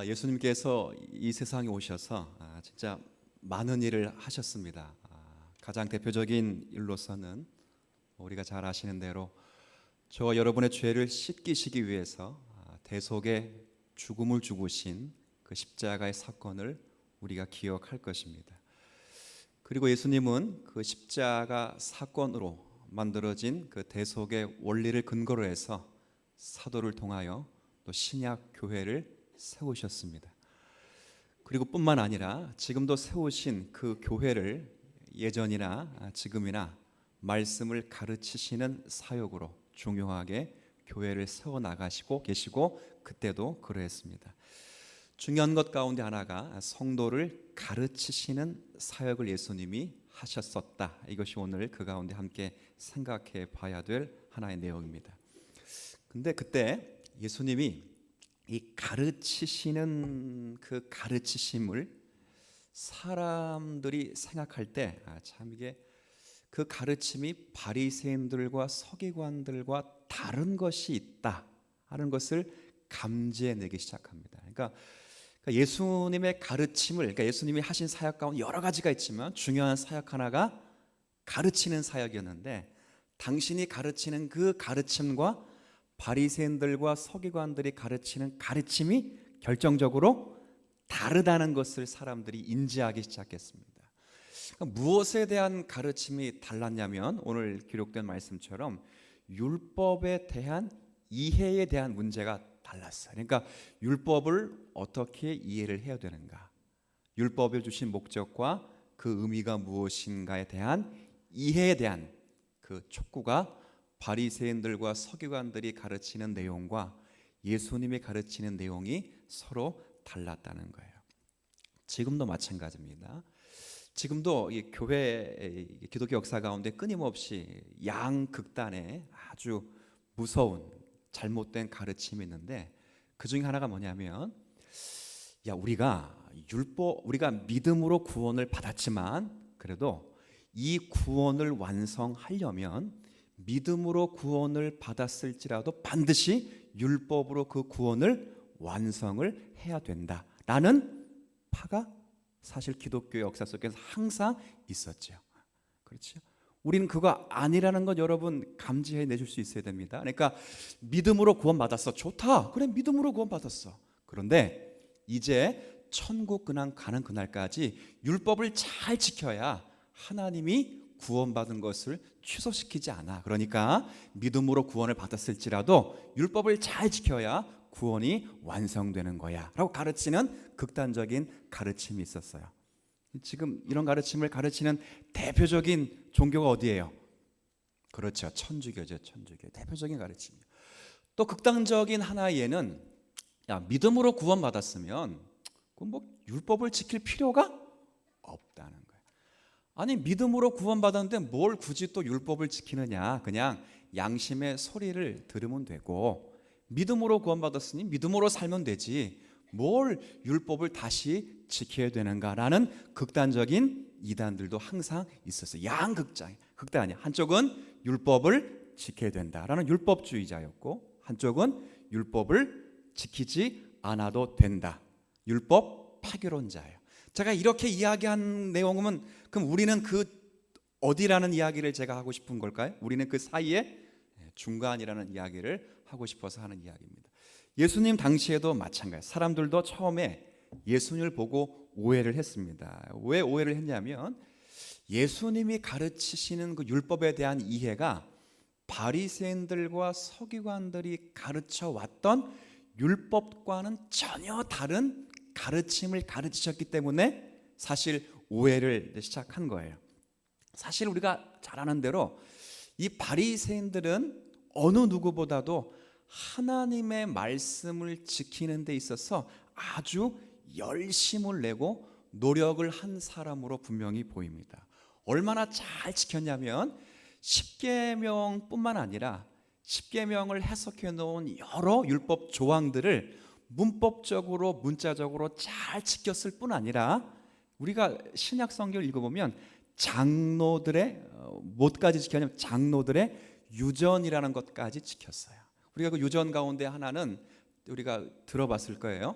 예수님께서 이 세상에 오셔서 진짜 많은 일을 하셨습니다. 가장 대표적인 일로서는 우리가 잘 아시는 대로 저와 여러분의 죄를 씻기시기 위해서 대속의 죽음을 죽으신 그 십자가의 사건을 우리가 기억할 것입니다. 그리고 예수님은 그 십자가 사건으로 만들어진 그 대속의 원리를 근거로 해서 사도를 통하여 또 신약 교회를 세우셨습니다. 그리고 뿐만 아니라 지금도 세우신 그 교회를 예전이나 지금이나 말씀을 가르치시는 사역으로 중요하게 교회를 세워 나가시고 계시고 그때도 그러했습니다. 중요한 것 가운데 하나가 성도를 가르치시는 사역을 예수님이 하셨었다. 이것이 오늘 그 가운데 함께 생각해 봐야 될 하나의 내용입니다. 근데 그때 예수님이 이 가르치시는 그 가르치심을 사람들이 생각할 때 참 이게 그 가르침이 바리새인들과 서기관들과 다른 것이 있다 하는 것을 감지해내기 시작합니다. 그러니까 예수님의 가르침을, 그러니까 예수님이 하신 사역 가운데 여러 가지가 있지만 중요한 사역 하나가 가르치는 사역이었는데, 당신이 가르치는 그 가르침과 바리새인들과 서기관들이 가르치는 가르침이 결정적으로 다르다는 것을 사람들이 인지하기 시작했습니다. 그러니까 무엇에 대한 가르침이 달랐냐면, 오늘 기록된 말씀처럼 율법에 대한 이해에 대한 문제가 달랐어요. 그러니까 율법을 어떻게 이해를 해야 되는가, 율법을 주신 목적과 그 의미가 무엇인가에 대한 이해에 대한 그 촉구가 바리새인들과 서기관들이 가르치는 내용과 예수님이 가르치는 내용이 서로 달랐다는 거예요. 지금도 마찬가지입니다. 지금도 이 교회 기독교 역사 가운데 끊임없이 양극단의 아주 무서운 잘못된 가르침이 있는데, 그 중에 하나가 뭐냐면, 우리가 믿음으로 구원을 받았지만 그래도 이 구원을 완성하려면 믿음으로 구원을 받았을지라도 반드시 율법으로 그 구원을 완성을 해야 된다라는 파가 사실 기독교 역사 속에서 항상 있었죠. 그렇죠? 우리는 그거 아니라는 것 여러분 감지해 내줄 수 있어야 됩니다. 그러니까 믿음으로 구원받았어. 좋다. 그래, 믿음으로 구원받았어. 그런데 이제 천국 가는 그날까지 율법을 잘 지켜야 하나님이 구원받은 것을 취소시키지 않아. 그러니까 믿음으로 구원을 받았을지라도 율법을 잘 지켜야 구원이 완성되는 거야 라고 가르치는 극단적인 가르침이 있었어요. 지금 이런 가르침을 가르치는 대표적인 종교가 어디예요? 그렇죠, 천주교죠. 천주교 대표적인 가르침이에요. 또 극단적인 하나의 예는, 믿음으로 구원받았으면 율법을 지킬 필요가 없다는 거예요. 아니, 믿음으로 구원받았는데 뭘 굳이 또 율법을 지키느냐, 그냥 양심의 소리를 들으면 되고, 믿음으로 구원받았으니 믿음으로 살면 되지 뭘 율법을 다시 지켜야 되는가라는 극단적인 이단들도 항상 있었어요. 극단이야. 한쪽은 율법을 지켜야 된다라는 율법주의자였고, 한쪽은 율법을 지키지 않아도 된다, 율법 파괴론자예요. 제가 이렇게 이야기한 내용은, 그럼 우리는 그 어디라는 이야기를 제가 하고 싶은 걸까요? 우리는 그 사이에 중간이라는 이야기를 하고 싶어서 하는 이야기입니다. 예수님 당시에도 마찬가지. 사람들도 처음에 예수님을 보고 오해를 했습니다. 왜 오해를 했냐면, 예수님이 가르치시는 그 율법에 대한 이해가 바리새인들과 서기관들이 가르쳐 왔던 율법과는 전혀 다른 가르침을 가르치셨기 때문에 사실 오해를 시작한 거예요. 사실 우리가 잘 아는 대로 이 바리새인들은 어느 누구보다도 하나님의 말씀을 지키는 데 있어서 아주 열심을 내고 노력을 한 사람으로 분명히 보입니다. 얼마나 잘 지켰냐면, 십계명뿐만 아니라 십계명을 해석해 놓은 여러 율법 조항들을 문법적으로 문자적으로 잘 지켰을 뿐 아니라, 우리가 신약 성경을 읽어보면 장로들의 뭐까지 지켰냐면 장로들의 유전이라는 것까지 지켰어요. 우리가 그 유전 가운데 하나는 우리가 들어봤을 거예요.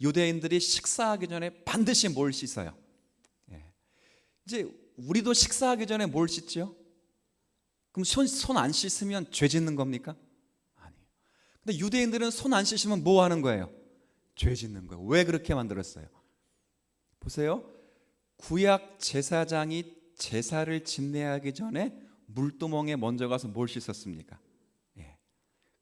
유대인들이 식사하기 전에 반드시 뭘 씻어요? 예. 이제 우리도 식사하기 전에 뭘 씻죠? 그럼 손 안 씻으면 죄 짓는 겁니까? 아니에요. 근데 유대인들은 손 안 씻으면 뭐 하는 거예요? 죄 짓는 거예요. 왜 그렇게 만들었어요? 보세요. 구약 제사장이 제사를 진내하기 전에 물두멍에 먼저 가서 뭘 씻었습니까? 예.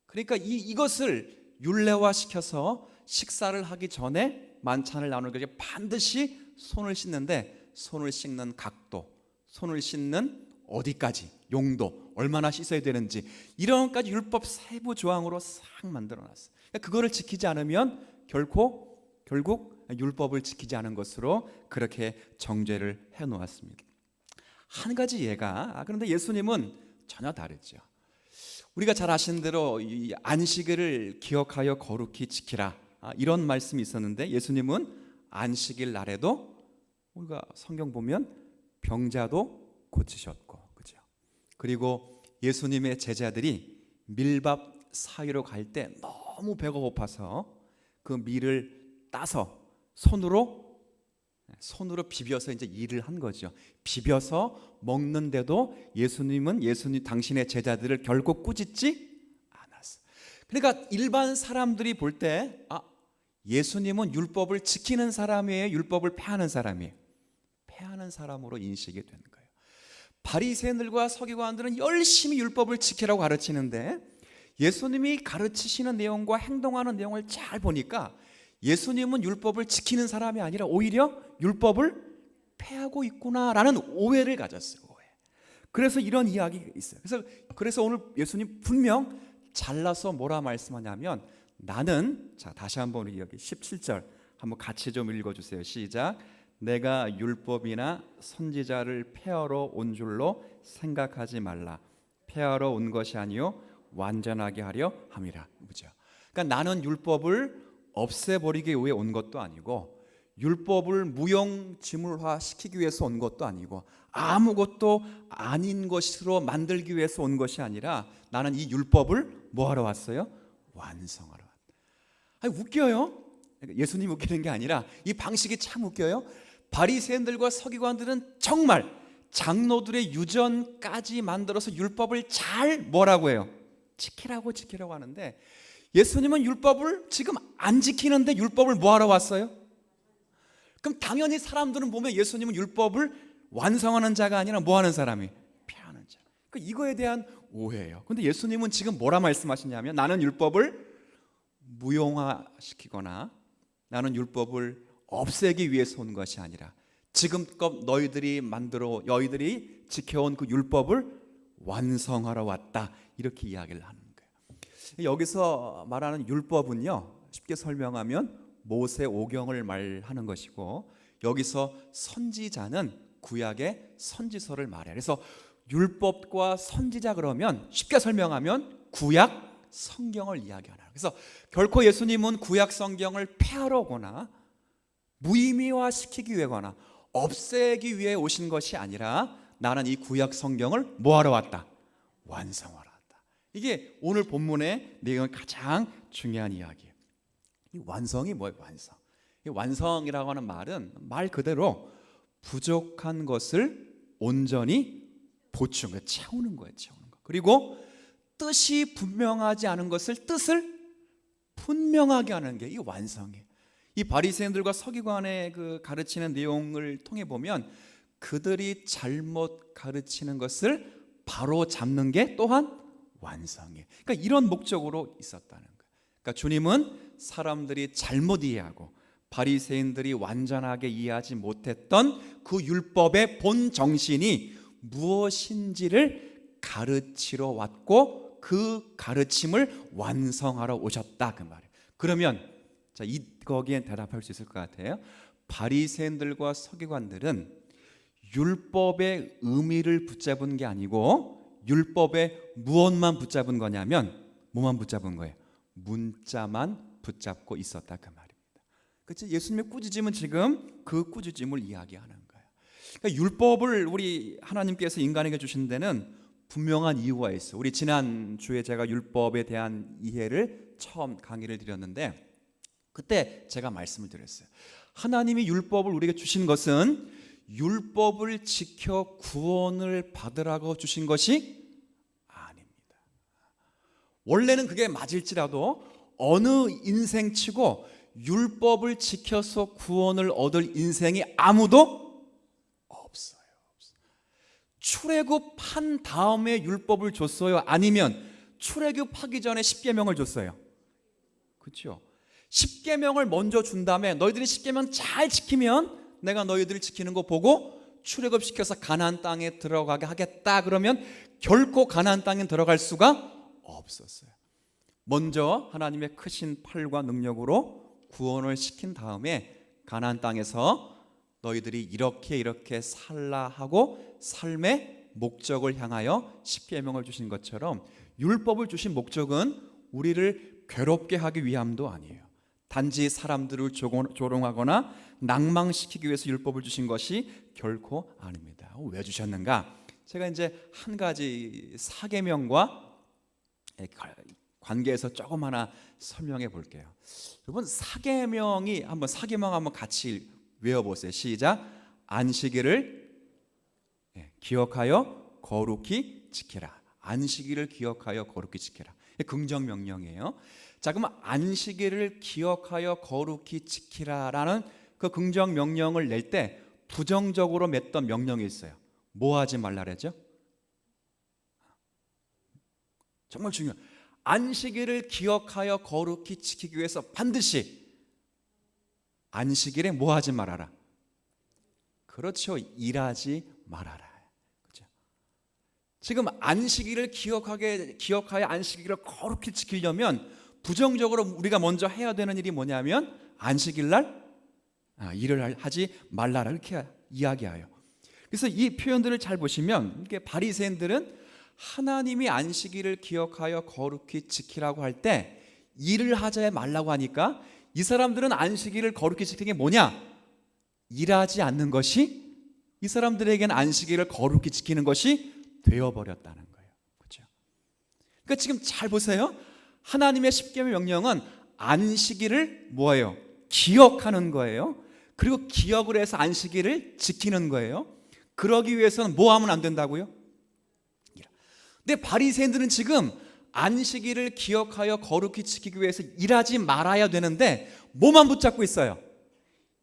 그러니까 이것을 율례화시켜서 식사를 하기 전에 만찬을 나누기 전에 반드시 손을 씻는데, 손을 씻는 각도, 손을 씻는 어디까지, 용도, 얼마나 씻어야 되는지, 이런 것까지 율법 세부 조항으로 싹 만들어놨어요. 그러니까 그거를 지키지 않으면 결국 율법을 지키지 않은 것으로 그렇게 정죄를 해놓았습니다. 한 가지 예가, 그런데 예수님은 전혀 다르죠. 우리가 잘 아시는 대로 이 안식일을 기억하여 거룩히 지키라, 이런 말씀이 있었는데, 예수님은 안식일 날에도 우리가 성경 보면 병자도 고치셨고, 그죠? 그리고 예수님의 제자들이 밀밥 사이로 갈 때 너무 배가 고파서 그 밀을 따서 손으로 비벼서 이제 일을 한 거죠. 비벼서 먹는데도 예수님 당신의 제자들을 결코 꾸짖지 않았어요. 그러니까 일반 사람들이 볼 때 예수님은 율법을 지키는 사람이에요, 율법을 폐하는 사람이에요? 폐하는 사람으로 인식이 되는 거예요. 바리새인들과 서기관들은 열심히 율법을 지키라고 가르치는데, 예수님이 가르치시는 내용과 행동하는 내용을 잘 보니까 예수님은 율법을 지키는 사람이 아니라 오히려 율법을 폐하고 있구나라는 오해를 가졌어요. 오해. 그래서 이런 이야기가 있어요. 그래서 오늘 예수님 분명 잘라서 뭐라 말씀하냐면, 나는, 자 다시 한번 우리 여기 17절 한번 같이 좀 읽어주세요. 시작. 내가 율법이나 선지자를 폐하러 온 줄로 생각하지 말라. 폐하러 온 것이 아니요 완전하게 하려 함이라. 그죠? 그러니까 나는 율법을 없애버리기 위해 온 것도 아니고, 율법을 무용지물화 시키기 위해서 온 것도 아니고, 아무것도 아닌 것으로 만들기 위해서 온 것이 아니라, 나는 이 율법을 뭐하러 왔어요? 완성하러 왔다. 아니, 웃겨요. 예수님 웃기는 게 아니라 이 방식이 참 웃겨요. 바리새인들과 서기관들은 정말 장로들의 유전까지 만들어서 율법을 잘 뭐라고 해요? 지키라고 하는데, 예수님은 율법을 지금 안 지키는데 율법을 뭐하러 왔어요? 그럼 당연히 사람들은 보면 예수님은 율법을 완성하는 자가 아니라 뭐하는 사람이? 폐하는 자. 그러니까 이거에 대한 오해예요. 근데 예수님은 지금 뭐라 말씀하시냐면, 나는 율법을 무용화시키거나 나는 율법을 없애기 위해서 온 것이 아니라, 지금껏 너희들이 지켜온 그 율법을 완성하러 왔다, 이렇게 이야기를 하는 거예요. 여기서 말하는 율법은요, 쉽게 설명하면 모세 오경을 말하는 것이고, 여기서 선지자는 구약의 선지서를 말해요. 그래서 율법과 선지자, 그러면 쉽게 설명하면 구약 성경을 이야기하나. 그래서 결코 예수님은 구약 성경을 폐하러 오거나 무의미화시키기 위해거나 없애기 위해 오신 것이 아니라, 나는 이 구약 성경을 뭐하러 왔다? 완성하러 왔다. 이게 오늘 본문의 내용의 가장 중요한 이야기예요. 이 완성이 뭐예요? 완성. 이 완성이라고 하는 말은 말 그대로 부족한 것을 온전히 보충, 채우는 거예요. 채우는 거. 그리고 뜻이 분명하지 않은 것을 뜻을 분명하게 하는 게 이 완성이에요. 이 바리새인들과 서기관의 그 가르치는 내용을 통해 보면, 그들이 잘못 가르치는 것을 바로 잡는 게 또한 완성이에요. 그러니까 이런 목적으로 있었다는 거예요. 그러니까 주님은 사람들이 잘못 이해하고 바리새인들이 완전하게 이해하지 못했던 그 율법의 본 정신이 무엇인지를 가르치러 왔고, 그 가르침을 완성하러 오셨다, 그 말이에요. 그러면 자, 거기에 대답할 수 있을 것 같아요. 바리새인들과 서기관들은 율법의 의미를 붙잡은 게 아니고, 율법의 무엇만 붙잡은 거냐면, 뭐만 붙잡은 거예요? 문자만 붙잡고 있었다, 그 말입니다. 그렇죠? 예수님의 꾸짖음은 지금 그 꾸짖음을 이야기하는 거예요. 그러니까 율법을 우리 하나님께서 인간에게 주신 데는 분명한 이유가 있어요. 우리 지난 주에 제가 율법에 대한 이해를 처음 강의를 드렸는데, 그때 제가 말씀을 드렸어요. 하나님이 율법을 우리에게 주신 것은 율법을 지켜 구원을 받으라고 주신 것이 아닙니다. 원래는 그게 맞을지라도 어느 인생치고 율법을 지켜서 구원을 얻을 인생이 아무도 없어요. 출애굽한 다음에 율법을 줬어요? 아니면 출애굽하기 전에 십계명을 줬어요? 그렇죠? 십계명을 먼저 준 다음에 너희들이 십계명 잘 지키면 내가 너희들을 지키는 거 보고 출애굽시켜서 가나안 땅에 들어가게 하겠다. 그러면 결코 가나안 땅에 들어갈 수가 없었어요. 먼저 하나님의 크신 팔과 능력으로 구원을 시킨 다음에 가나안 땅에서 너희들이 이렇게 살라 하고 삶의 목적을 향하여 십계명을 주신 것처럼 율법을 주신 목적은 우리를 괴롭게 하기 위함도 아니에요. 단지 사람들을 조롱하거나 낭망시키기 위해서 율법을 주신 것이 결코 아닙니다. 왜 주셨는가? 제가 이제 한 가지 사계명과 관계에서 조금 하나 설명해 볼게요. 여러분 사계명이 사계명 한번 같이 외워보세요. 시작. 안식일을 기억하여 거룩히 지키라. 안식일을 기억하여 거룩히 지키라. 긍정 명령이에요. 자, 그럼 안식일을 기억하여 거룩히 지키라라는 그 긍정 명령을 낼 때 부정적으로 맺던 명령이 있어요. 뭐 하지 말라 그러죠? 정말 중요해요. 안식일을 기억하여 거룩히 지키기 위해서 반드시 안식일에 뭐 하지 말아라? 그렇죠. 일하지 말아라. 그렇죠? 지금 안식일을 기억하여 안식일을 거룩히 지키려면 부정적으로 우리가 먼저 해야 되는 일이 뭐냐면 안식일 날 일을 하지 말라라 이렇게 이야기해요. 그래서 이 표현들을 잘 보시면 이게 바리새인들은 하나님이 안식일을 기억하여 거룩히 지키라고 할 때 일을 하지 말라고 하니까 이 사람들은 안식일을 거룩히 지키는 게 뭐냐? 일하지 않는 것이 이 사람들에게는 안식일을 거룩히 지키는 것이 되어버렸다는 거예요. 그렇죠? 그러니까 지금 잘 보세요. 하나님의 십계명 명령은 안식일을 뭐예요? 기억하는 거예요. 그리고 기억을 해서 안식일을 지키는 거예요. 그러기 위해서는 뭐 하면 안 된다고요? 근데 바리새인들은 지금 안식일을 기억하여 거룩히 지키기 위해서 일하지 말아야 되는데 뭐만 붙잡고 있어요?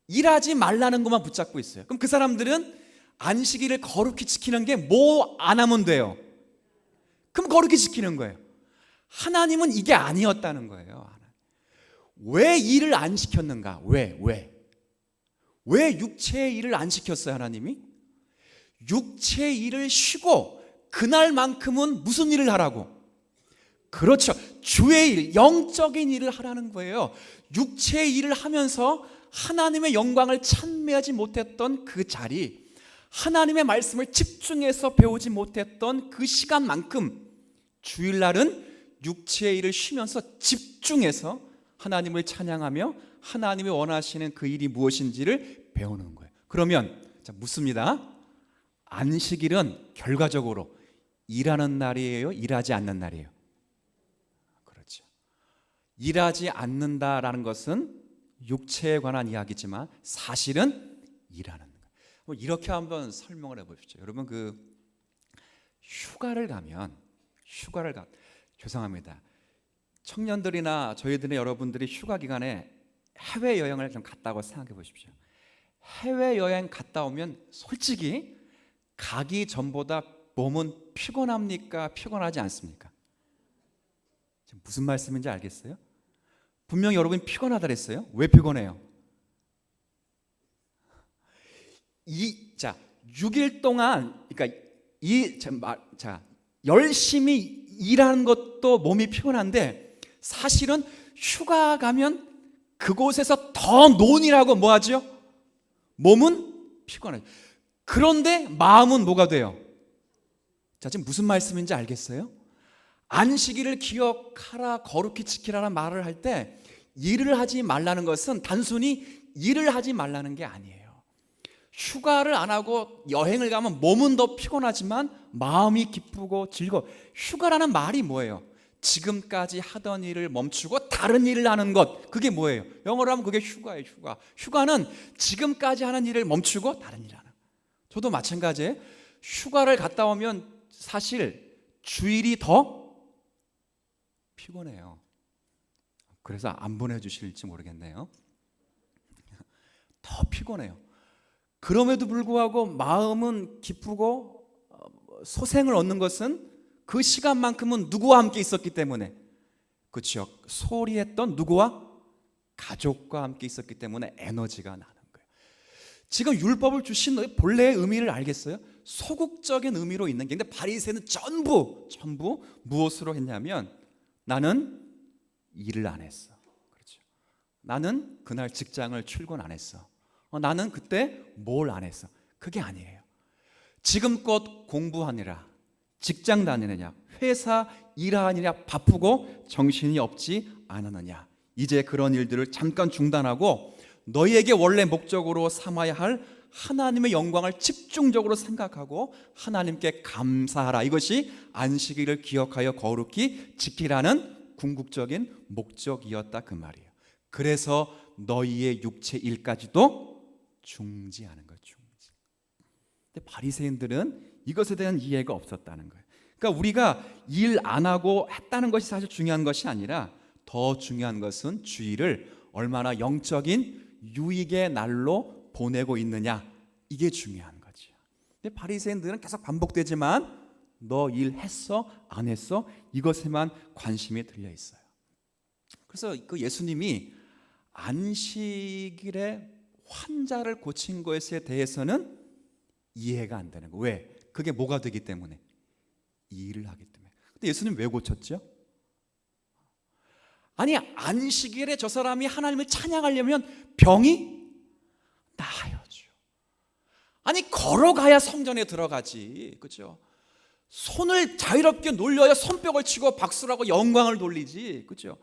일하지 말라는 것만 붙잡고 있어요. 그럼 그 사람들은 안식일을 거룩히 지키는 게 뭐 안 하면 돼요? 그럼 거룩히 지키는 거예요. 하나님은 이게 아니었다는 거예요. 왜 일을 안 시켰는가? 왜 육체의 일을 안 시켰어요? 하나님이 육체의 일을 쉬고 그날만큼은 무슨 일을 하라고? 그렇죠. 주의 일, 영적인 일을 하라는 거예요. 육체의 일을 하면서 하나님의 영광을 찬미하지 못했던 그 자리, 하나님의 말씀을 집중해서 배우지 못했던 그 시간만큼 주일날은 육체의 일을 쉬면서 집중해서 하나님을 찬양하며 하나님이 원하시는 그 일이 무엇인지를 배우는 거예요. 그러면 묻습니다. 안식일은 결과적으로 일하는 날이에요? 일하지 않는 날이에요? 그렇죠. 일하지 않는다라는 것은 육체에 관한 이야기지만 사실은 일하는 거예요. 이렇게 한번 설명을 해보십시오. 여러분 휴가를 가면 죄송합니다. 청년들이나 저희들의 여러분들이 휴가 기간에 해외여행을 좀 갔다고 생각해 보십시오. 해외여행 갔다 오면 솔직히 가기 전보다 몸은 피곤합니까? 피곤하지 않습니까? 지금 무슨 말씀인지 알겠어요? 분명히 여러분이 피곤하다 그랬어요. 왜 피곤해요? 6일 동안 그러니까 열심히 일하는 것도 몸이 피곤한데 사실은 휴가 가면 그곳에서 더 논이라고 뭐 하죠? 몸은 피곤해요. 그런데 마음은 뭐가 돼요? 지금 무슨 말씀인지 알겠어요? 안식일을 기억하라, 거룩히 지키라는 말을 할 때 일을 하지 말라는 것은 단순히 일을 하지 말라는 게 아니에요. 휴가를 안 하고 여행을 가면 몸은 더 피곤하지만 마음이 기쁘고 즐거워. 휴가라는 말이 뭐예요? 지금까지 하던 일을 멈추고 다른 일을 하는 것, 그게 뭐예요? 영어로 하면 그게 휴가예요. 휴가. 휴가는 지금까지 하는 일을 멈추고 다른 일을 하는. 저도 마찬가지예요. 휴가를 갔다 오면 사실 주일이 더 피곤해요. 그래서 안 보내주실지 모르겠네요. 더 피곤해요. 그럼에도 불구하고 마음은 기쁘고 소생을 얻는 것은 그 시간만큼은 누구와 함께 있었기 때문에, 그렇죠? 소홀히 했던 누구와? 가족과 함께 있었기 때문에 에너지가 나는 거예요. 지금 율법을 주신 본래의 의미를 알겠어요? 소극적인 의미로 있는 게, 근데 바리새인은 전부 무엇으로 했냐면, 나는 일을 안 했어. 그렇죠? 나는 그날 직장을 출근 안 했어. 나는 그때 뭘 안 했어. 그게 아니에요. 지금껏 공부하느라, 직장 다니느냐, 회사 일하느냐 바쁘고 정신이 없지 않았느냐, 이제 그런 일들을 잠깐 중단하고 너희에게 원래 목적으로 삼아야 할 하나님의 영광을 집중적으로 생각하고 하나님께 감사하라. 이것이 안식일을 기억하여 거룩히 지키라는 궁극적인 목적이었다, 그 말이에요. 그래서 너희의 육체 일까지도 중지하는 거예요. 중지. 근데 바리새인들은 이것에 대한 이해가 없었다는 거예요. 그러니까 우리가 일 안 하고 했다는 것이 사실 중요한 것이 아니라, 더 중요한 것은 주일을 얼마나 영적인 유익의 날로 보내고 있느냐, 이게 중요한 거죠. 근데 바리새인들은 계속 반복되지만 너 일했어? 안 했어? 이것에만 관심이 들려 있어요. 그래서 그 예수님이 안식일에 환자를 고친 것에 대해서는 이해가 안 되는 거예요. 왜? 그게 뭐가 되기 때문에? 일을 하기 때문에. 근데 예수님 왜 고쳤죠? 아니, 안식일에 저 사람이 하나님을 찬양하려면 병이 나아야죠. 아니, 걸어가야 성전에 들어가지, 그렇죠? 손을 자유롭게 놀려야 손뼉을 치고 박수를 하고 영광을 돌리지, 그렇죠?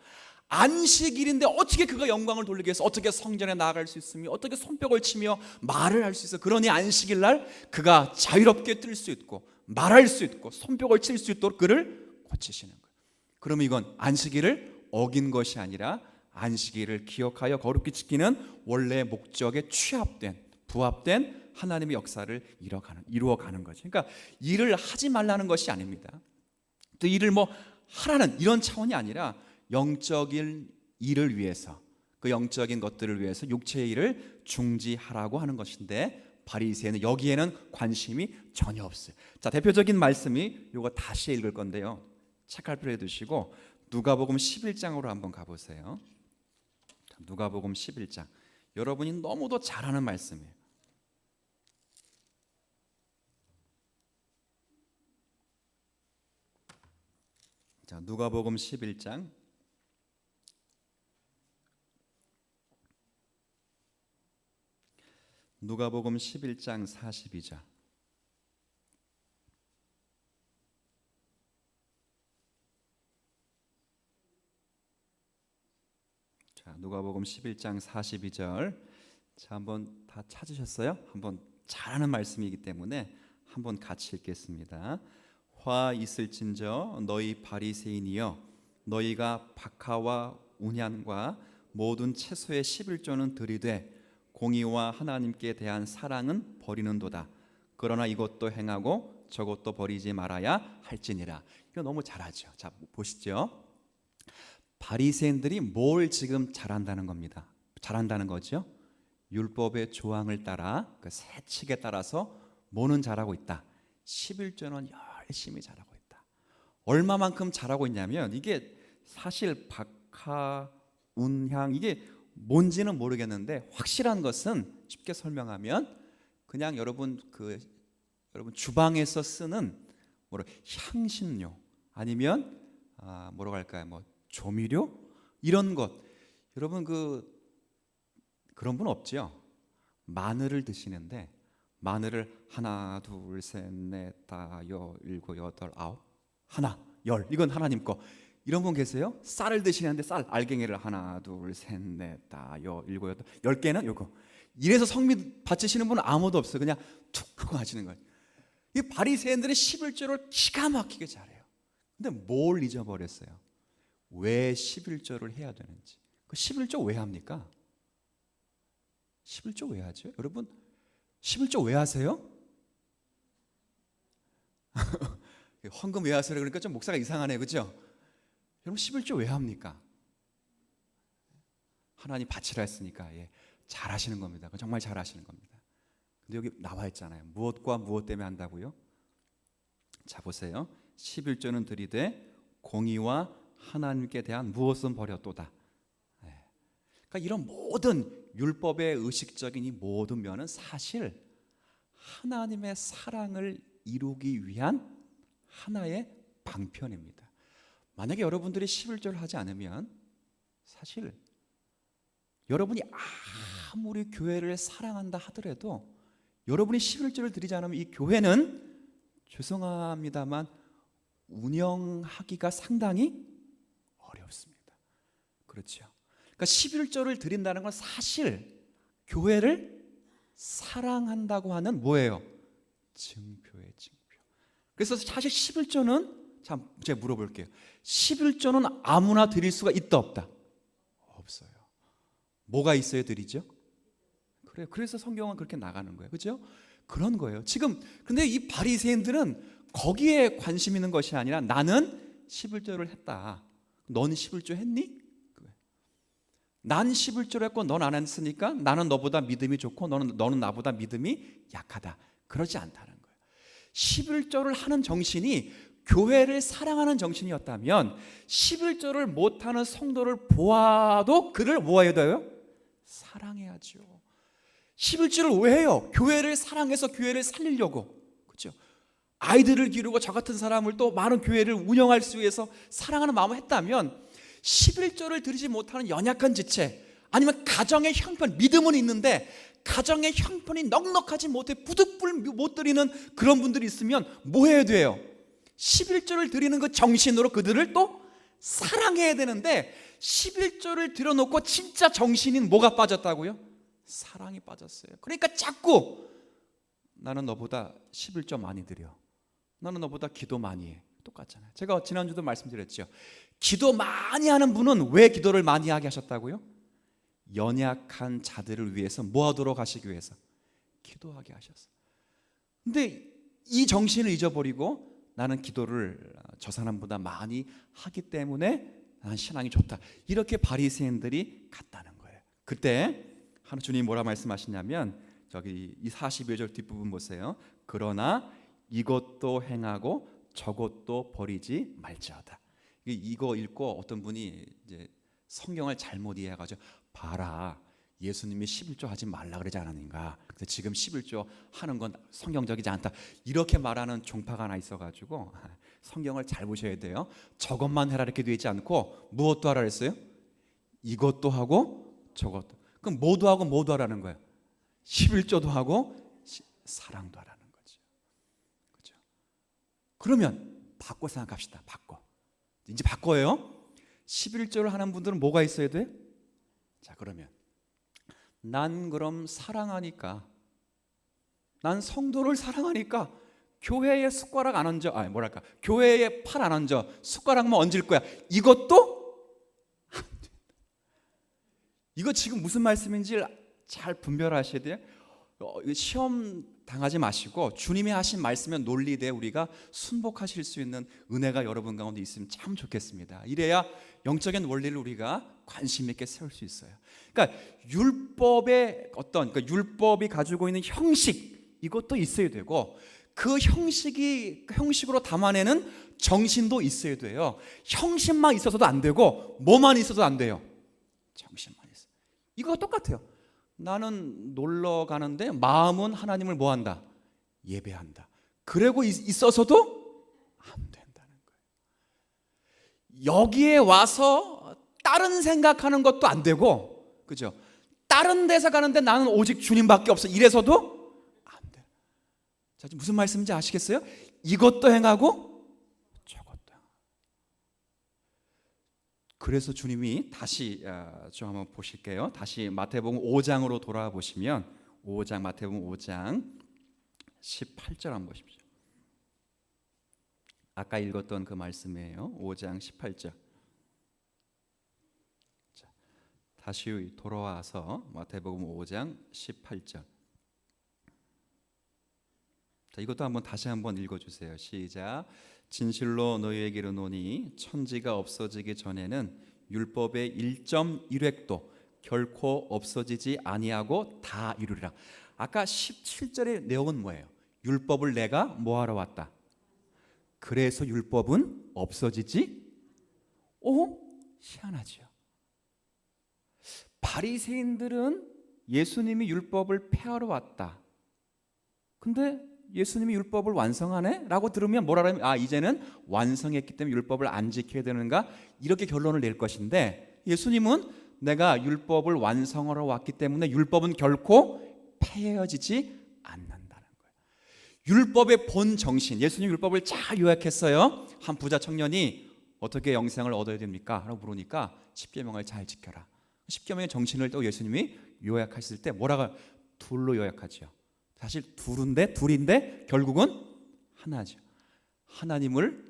안식일인데 어떻게 그가 영광을 돌리게 해서 어떻게 성전에 나아갈 수 있으며 어떻게 손뼉을 치며 말을 할 수 있어? 그러니 안식일 날 그가 자유롭게 뛸 수 있고 말할 수 있고 손뼉을 칠 수 있도록 그를 고치시는 거예요. 그러면 이건 안식일을 어긴 것이 아니라 안식일을 기억하여 거룩히 지키는 원래 목적에 취합된, 부합된 하나님의 역사를 이루어가는 거죠. 그러니까 일을 하지 말라는 것이 아닙니다. 또 일을 뭐 하라는 이런 차원이 아니라 영적인 일을 위해서, 그 영적인 것들을 위해서 육체의 일을 중지하라고 하는 것인데, 바리새인은 여기에는 관심이 전혀 없어요. 자, 대표적인 말씀이 이거 다시 읽을 건데요, 책갈피를 두시고 누가복음 11장으로 한번 가보세요. 누가복음 11장, 여러분이 너무도 잘 아는 말씀이에요. 자, 누가복음 11장 누가복음 11장 42절. 자, 누가복음 11장 42절. 자, 한번 다 찾으셨어요? 한번 잘 아는 말씀이기 때문에 한번 같이 읽겠습니다. 화 있을진저 너희 바리새인이여, 너희가 박하와 운향과 모든 채소의 11조는 들이되 공의와 하나님께 대한 사랑은 버리는도다. 그러나 이것도 행하고 저것도 버리지 말아야 할지니라. 이거 너무 잘하죠. 자, 보시죠. 바리새인들이 뭘 지금 잘한다는 겁니다. 잘한다는 거죠. 율법의 조항을 따라, 그 세칙에 따라서 뭐는 잘하고 있다? 11조는 열심히 잘하고 있다. 얼마만큼 잘하고 있냐면, 이게 사실 박하, 운향, 이게 뭔지는 모르겠는데 확실한 것은 쉽게 설명하면 그냥 여러분 주방에서 쓰는 향신료 아니면 뭐라고 할까요? 뭐 조미료 이런 것. 여러분 그런 분 없죠? 마늘을 드시는데 마늘을 하나, 둘, 셋, 넷, 다, 일곱, 여덟, 아홉, 하나, 열, 이건 하나님 거. 이런 분 계세요? 쌀을 드시는데 쌀 알갱이를 하나, 둘, 셋, 넷, 다, 일곱, 여덟, 10개는 요거. 이래서 성미 바치시는 분은 아무도 없어요. 그냥 툭 하고 하시는 거예요. 이 바리새인들은 11조를 기가 막히게 잘해요. 근데 뭘 잊어버렸어요? 왜 11조를 해야 되는지. 그 11조 왜 합니까? 11조 왜 하죠? 여러분 11조 왜 하세요? 헌금 왜 하세요? 그러니까 좀 목사가 이상하네, 그죠? 여러분 11조 왜 합니까? 하나님 바치라 했으니까. 예, 잘 하시는 겁니다. 정말 잘 하시는 겁니다. 근데 여기 나와 있잖아요. 무엇과 무엇 때문에 한다고요? 자 보세요. 11조는 들이되 공의와 하나님께 대한 무엇은 버렸도다. 예. 그러니까 이런 모든 율법의 의식적인 이 모든 면은 사실 하나님의 사랑을 이루기 위한 하나의 방편입니다. 만약에 여러분들이 11조를 하지 않으면 사실 여러분이 아무리 교회를 사랑한다 하더라도 여러분이 11조를 드리지 않으면 이 교회는 죄송합니다만 운영하기가 상당히 어렵습니다. 그렇죠. 그러니까 11조를 드린다는 건 사실 교회를 사랑한다고 하는 뭐예요? 증표예요, 증표. 그래서 사실 11조는 참 제가 물어볼게요. 11조는 아무나 드릴 수가 있다 없다? 없어요. 뭐가 있어야 드리죠? 그래요. 그래서 성경은 그렇게 나가는 거예요. 그렇죠? 그런 거예요. 지금 근데 이 바리새인들은 거기에 관심 있는 것이 아니라 나는 11조를 했다. 넌 11조 했니? 난 11조를 했고 넌 안 했으니까 나는 너보다 믿음이 좋고 너는 나보다 믿음이 약하다. 그러지 않다는 거예요. 11조를 하는 정신이 교회를 사랑하는 정신이었다면 11조를 못하는 성도를 보아도 그를 뭐 해야 돼요? 사랑해야죠. 11조를 왜 해요? 교회를 사랑해서 교회를 살리려고. 그렇죠? 아이들을 기르고 저 같은 사람을 또 많은 교회를 운영할 수 위해서 사랑하는 마음을 했다면 11조를 드리지 못하는 연약한 지체, 아니면 가정의 형편, 믿음은 있는데 가정의 형편이 넉넉하지 못해 부득불 못 드리는 그런 분들이 있으면 뭐 해야 돼요? 11조를 드리는 그 정신으로 그들을 또 사랑해야 되는데 11조를 드려놓고 진짜 정신인 뭐가 빠졌다고요? 사랑이 빠졌어요. 그러니까 자꾸 나는 너보다 11조 많이 드려, 나는 너보다 기도 많이 해. 똑같잖아요. 제가 지난주도 말씀드렸죠. 기도 많이 하는 분은 왜 기도를 많이 하게 하셨다고요? 연약한 자들을 위해서 뭐 하도록 하시기 위해서? 기도하게 하셨어요. 근데 이 정신을 잊어버리고 나는 기도를 저 사람보다 많이 하기 때문에 난 신앙이 좋다. 이렇게 바리새인들이 갔다는 거예요. 그때 하나님 주님이 뭐라 말씀하시냐면 저기 이 42절 뒷부분 보세요. 그러나 이것도 행하고 저것도 버리지 말지어다. 이거 읽고 어떤 분이 이제 성경을 잘못 이해해가지고 봐라, 예수님이 11조 하지 말라 그러지 않았는가? 그래서 지금 11조 하는 건 성경적이지 않다. 이렇게 말하는 종파가 하나 있어가지고 성경을 잘 보셔야 돼요. 저것만 해라 이렇게 되어 있지 않고 무엇도 하라 그랬어요? 이것도 하고 저것도. 그럼 뭐도 하고 뭐도 하라는 거예요? 11조도 하고 사랑도 하라는 거죠. 그렇죠? 그러면 바꿔 생각합시다. 바꿔. 이제 바꿔요. 11조를 하는 분들은 뭐가 있어야 돼? 자, 그러면 난 그럼 사랑하니까, 난 성도를 사랑하니까 교회에 숟가락 안 얹어, 교회에 팔 안 얹어, 숟가락만 얹을 거야. 이것도 안 돼. 이거 지금 무슨 말씀인지 잘 분별하셔야 돼요. 시험 당하지 마시고 주님이 하신 말씀에 논리대에 우리가 순복하실 수 있는 은혜가 여러분 가운데 있으면 참 좋겠습니다. 이래야 영적인 원리를 우리가 관심 있게 세울 수 있어요. 그러니까 율법의 그러니까 율법이 가지고 있는 형식, 이것도 있어야 되고 그 형식으로 담아내는 정신도 있어야 돼요. 형식만 있어서도 안 되고 뭐만 있어도 안 돼요. 정신만 있어. 이거 똑같아요. 나는 놀러 가는데 마음은 하나님을 뭐한다? 예배한다. 그러고 있어서도 안 된다는 거예요. 여기에 와서 다른 생각하는 것도 안 되고, 그죠? 다른 데서 가는데 나는 오직 주님밖에 없어. 이래서도 안 돼. 자, 지금 무슨 말씀인지 아시겠어요? 이것도 행하고 저것도 행하고. 그래서 주님이 다시 좀 한번 보실게요. 다시 마태복음 5장으로 돌아와 보시면 마태복음 5장 18절 한번 보십시오. 아까 읽었던 그 말씀이에요. 5장 18절. 다시 돌아와서 마태복음 5장 18절. 자, 이것도 다시 한번 읽어주세요. 시작. 진실로 너희에게 이르노니 천지가 없어지기 전에는 율법의 1.1획도 결코 없어지지 아니하고 다 이루리라. 아까 17절의 내용은 뭐예요? 율법을 내가 뭐하러 왔다? 그래서 율법은 없어지지? 희한하죠. 바리새인들은 예수님이 율법을 폐하러 왔다. 근데 예수님이 율법을 완성하네? 라고 들으면 뭐라 하면 이제는 완성했기 때문에 율법을 안 지켜야 되는가? 이렇게 결론을 낼 것인데, 예수님은 내가 율법을 완성하러 왔기 때문에 율법은 결코 폐해지지 않는다는 거예요. 율법의 본 정신, 예수님 율법을 잘 요약했어요. 한 부자 청년이 어떻게 영생을 얻어야 됩니까? 라고 물으니까 10계명을 잘 지켜라. 10계명의 정신을 또 예수님이 요약하실 때 뭐라고? 둘로 요약하죠. 사실 둘인데 결국은 하나죠. 하나님을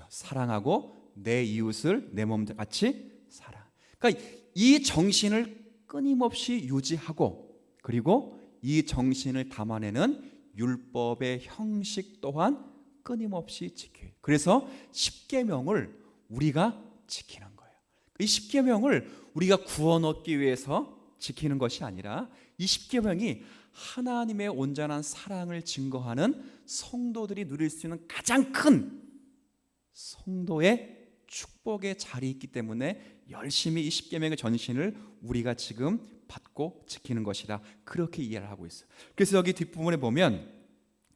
사랑하고 내 이웃을 내 몸같이 사랑. 그러니까 이 정신을 끊임없이 유지하고, 그리고 이 정신을 담아내는 율법의 형식 또한 끊임없이 지켜요. 그래서 10계명을 우리가 지키는 거예요. 이 10계명을 우리가 구원 얻기 위해서 지키는 것이 아니라, 이 10계명이 하나님의 온전한 사랑을 증거하는 성도들이 누릴 수 있는 가장 큰 성도의 축복의 자리에 있기 때문에 열심히 이 10계명의 전신을 우리가 지금 받고 지키는 것이라, 그렇게 이해를 하고 있어요. 그래서 여기 뒷부분에 보면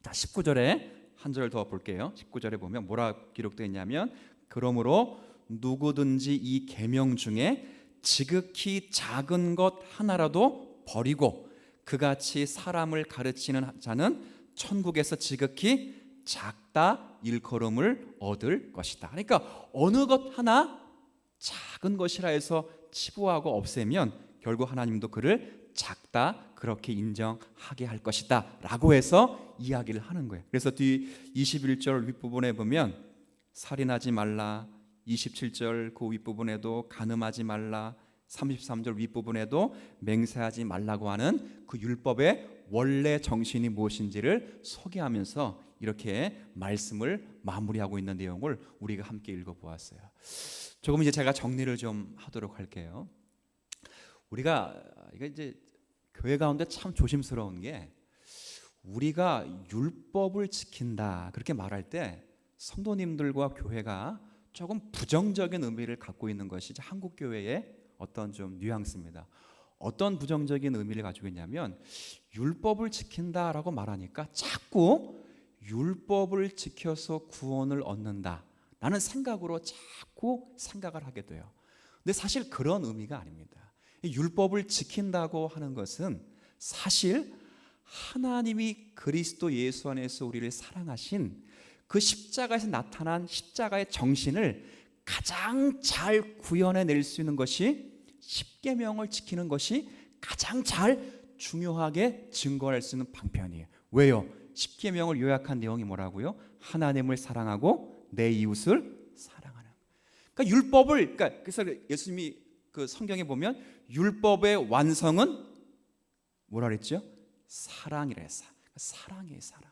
19절에 한 절 더 볼게요. 19절에 보면 뭐라 기록되어 있냐면, 그러므로 누구든지 이 계명 중에 지극히 작은 것 하나라도 버리고 그같이 사람을 가르치는 자는 천국에서 지극히 작다 일컬음을 얻을 것이다. 그러니까 어느 것 하나 작은 것이라 해서 치부하고 없애면 결국 하나님도 그를 작다 그렇게 인정하게 할 것이다 라고 해서 이야기를 하는 거예요. 그래서 뒤 21절 윗부분에 보면 살인하지 말라, 27절 그 윗부분에도 간음하지 말라, 33절 윗부분에도 맹세하지 말라고 하는 그 율법의 원래 정신이 무엇인지를 소개하면서 이렇게 말씀을 마무리하고 있는 내용을 우리가 함께 읽어보았어요. 조금 이제 제가 정리를 좀 하도록 할게요. 우리가 이제 교회 가운데 참 조심스러운 게, 우리가 율법을 지킨다 그렇게 말할 때 성도님들과 교회가 조금 부정적인 의미를 갖고 있는 것이 한국 교회의 어떤 좀 뉘앙스입니다. 어떤 부정적인 의미를 가지고 있냐면, 율법을 지킨다라고 말하니까 자꾸 율법을 지켜서 구원을 얻는다라는 생각으로 자꾸 생각을 하게 돼요. 근데 사실 그런 의미가 아닙니다. 율법을 지킨다고 하는 것은 사실 하나님이 그리스도 예수 안에서 우리를 사랑하신 그 십자가에서 나타난 십자가의 정신을 가장 잘 구현해낼 수 있는 것이, 십계명을 지키는 것이 가장 잘 중요하게 증거할 수 있는 방편이에요. 왜요? 십계명을 요약한 내용이 뭐라고요? 하나님을 사랑하고 내 이웃을 사랑하는. 그러니까 율법을, 그래서 예수님이 그 성경에 보면 율법의 완성은 뭐라 그랬죠? 사랑이라 했어. 사랑이에요, 사랑.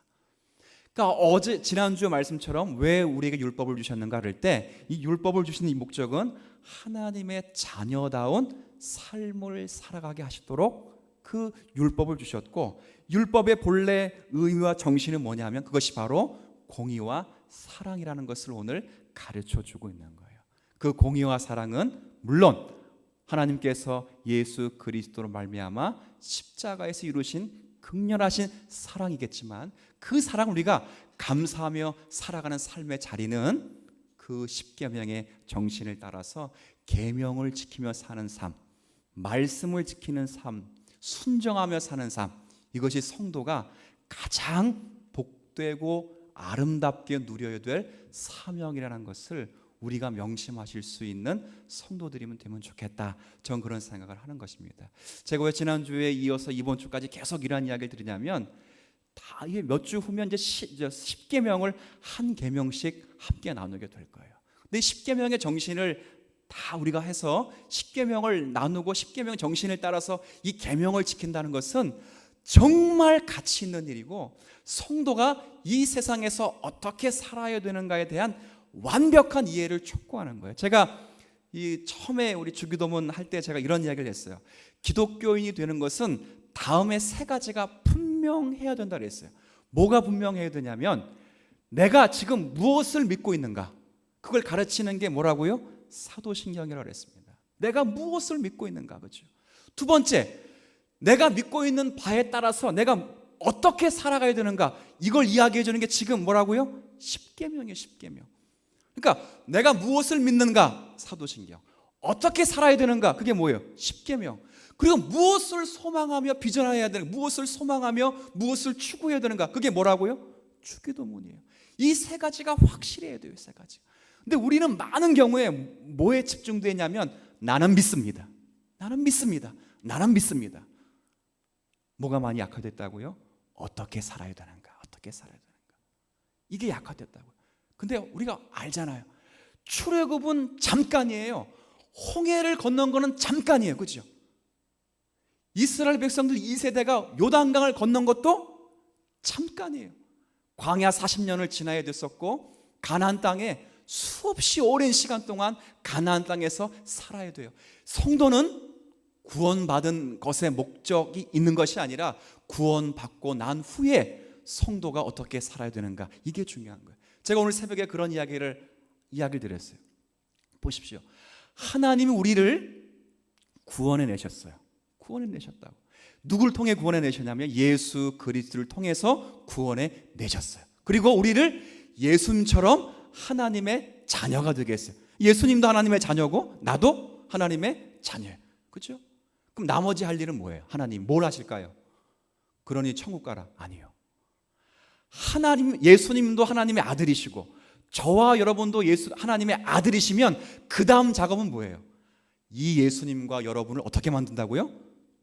그러니까 지난주 말씀처럼 왜 우리에게 율법을 주셨는가 할 때, 이 율법을 주신 이 목적은 하나님의 자녀다운 삶을 살아가게 하시도록 그 율법을 주셨고, 율법의 본래 의미와 정신은 뭐냐면 그것이 바로 공의와 사랑이라는 것을 오늘 가르쳐 주고 있는 거예요. 그 공의와 사랑은 물론 하나님께서 예수 그리스도로 말미암아 십자가에서 이루신 극렬하신 사랑이겠지만, 그 사랑을 우리가 감사하며 살아가는 삶의 자리는 그 십계명의 정신을 따라서 계명을 지키며 사는 삶, 말씀을 지키는 삶, 순종하며 사는 삶, 이것이 성도가 가장 복되고 아름답게 누려야 될 사명이라는 것을 우리가 명심하실 수 있는 성도들이면 되면 좋겠다. 전 그런 생각을 하는 것입니다. 제가 왜 지난주에 이어서 이번 주까지 계속 이런 이야기를 드리냐면, 다 몇 주 후면 이제 10계명을 한 계명씩 함께 나누게 될 거예요. 근데 10계명의 정신을 다 우리가 해서 십계명을 나누고 십계명 정신을 따라서 이 계명을 지킨다는 것은 정말 가치 있는 일이고, 성도가 이 세상에서 어떻게 살아야 되는가에 대한 완벽한 이해를 촉구하는 거예요. 제가 이 처음에 우리 주기도문 할 때 제가 이런 이야기를 했어요. 기독교인이 되는 것은 다음에 세 가지가 분명해야 된다 그랬어요. 뭐가 분명해야 되냐면, 내가 지금 무엇을 믿고 있는가, 그걸 가르치는 게 뭐라고요? 사도신경이라고 했습니다. 내가 무엇을 믿고 있는가, 그렇죠? 두 번째, 내가 믿고 있는 바에 따라서 내가 어떻게 살아가야 되는가, 이걸 이야기해 주는 게 지금 뭐라고요? 십계명이에요. 십계명. 그러니까 내가 무엇을 믿는가, 사도신경. 어떻게 살아야 되는가, 그게 뭐예요? 십계명. 그리고 무엇을 소망하며 비전해야 되는가, 무엇을 소망하며 무엇을 추구해야 되는가, 그게 뭐라고요? 주기도문이에요. 이 세 가지가 확실해야 돼요. 세 가지. 근데 우리는 많은 경우에 뭐에 집중되어 있냐면, 나는 믿습니다. 나는 믿습니다. 나는 믿습니다. 뭐가 많이 약화됐다고요? 어떻게 살아야 되는가, 어떻게 살아야 되는가, 이게 약화됐다고요. 근데 우리가 알잖아요. 출애굽은 잠깐이에요. 홍해를 건넌 거는 잠깐이에요. 그렇죠? 이스라엘 백성들 2세대가 요단강을 건넌 것도 잠깐이에요. 광야 40년을 지나야 됐었고, 가나안 땅에 수없이 오랜 시간 동안 가나안 땅에서 살아야 돼요. 성도는 구원받은 것에 목적이 있는 것이 아니라 구원받고 난 후에 성도가 어떻게 살아야 되는가, 이게 중요한 거예요. 제가 오늘 새벽에 그런 이야기를 드렸어요. 보십시오. 하나님이 우리를 구원해 내셨어요. 구원해 내셨다고. 누굴 통해 구원해 내셨냐면 예수 그리스도를 통해서 구원해 내셨어요. 그리고 우리를 예수님처럼 하나님의 자녀가 되게 했어요. 예수님도 하나님의 자녀고 나도 하나님의 자녀예요. 그렇죠? 그럼 나머지 할 일은 뭐예요? 하나님 뭘 하실까요? 그러니 천국 가라? 아니요. 예수님도 하나님의 아들이시고 저와 여러분도 하나님의 아들이시면 그 다음 작업은 뭐예요? 이 예수님과 여러분을 어떻게 만든다고요?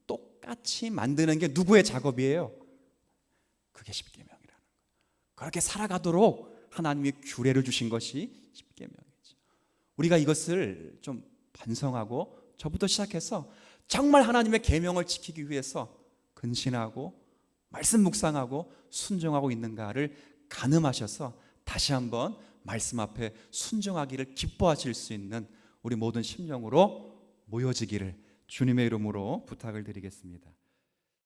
똑같이 만드는 게 누구의 작업이에요? 그게 십계명이라는 거예요. 그렇게 살아가도록 하나님이 규례를 주신 것이 십계명이죠. 우리가 이것을 좀 반성하고 저부터 시작해서 정말 하나님의 계명을 지키기 위해서 근신하고 말씀 묵상하고 순종하고 있는가를 가늠하셔서 다시 한번 말씀 앞에 순종하기를 기뻐하실 수 있는 우리 모든 심령으로 모여지기를 주님의 이름으로 부탁을 드리겠습니다.